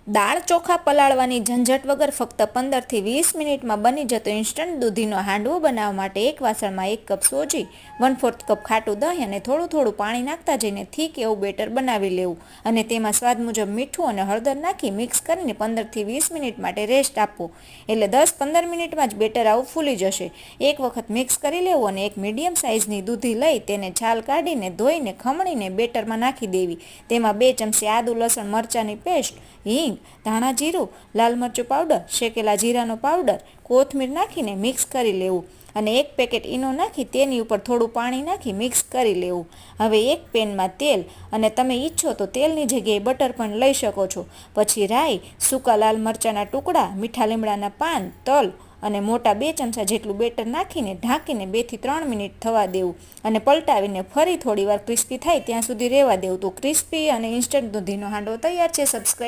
દાળ ચોખા પલાળવાની ઝંઝટ વગર ફક્ત 15 થી 20 મિનિટમાં બની જતો ઇન્સ્ટન્ટ દૂધીનો હાંડવો બનાવવા માટે એક વાસણમાં 1 કપ સોજી, 1/4 કપ ખાટું દહીં અને થોડું પાણી નાખતા જઈને થીક એવું બેટર બનાવી લેવું અને તેમાં સ્વાદ મુજબ મીઠું અને હળદર નાખી મિક્સ કરીને 15 થી 20 મિનિટ માટે રેસ્ટ આપવો. એટલે 10-15 મિનિટમાં જ બેટર આવું ફૂલી જશે. એક વખત મિક્સ કરી લેવું અને એક મીડિયમ સાઇઝની દૂધી લઈ તેને છાલ કાઢીને ધોઈને ખમણીને બેટરમાં નાખી દેવી. તેમાં 2 ચમચી આદુ લસણ મરચાંની પેસ્ટ, હિંગ, ધાણા જીરું, લાલ મરચું પાવડર, શેકેલા જીરાનો પાવડર, કોથમીર નાખીને મિક્સ કરી લેવું અને 1 પેકેટ ઈનો નાખી તેની ઉપર થોડું પાણી નાખી મિક્સ કરી લેવું. હવે એક પેનમાં તેલ અને તમે ઈચ્છો તો તેલની જગ્યાએ બટર પણ લઈ શકો છો. પછી રાઈ, સૂકા લાલ મરચાંના ટુકડા, મીઠા લીમડાના પાન, તલ અને મોટા 2 ચમચા જેટલું બેટર નાખીને ઢાંકીને 2 થી 3 મિનિટ થવા દેવું અને પલટાવીને ફરી થોડીવાર ક્રિસ્પી થાય ત્યાં સુધી રહેવા દેવું. તો ક્રિસ્પી અને ઇન્સ્ટન્ટ દૂધીનો હાંડવો તૈયાર છે. સબસ્ક્રાઈબ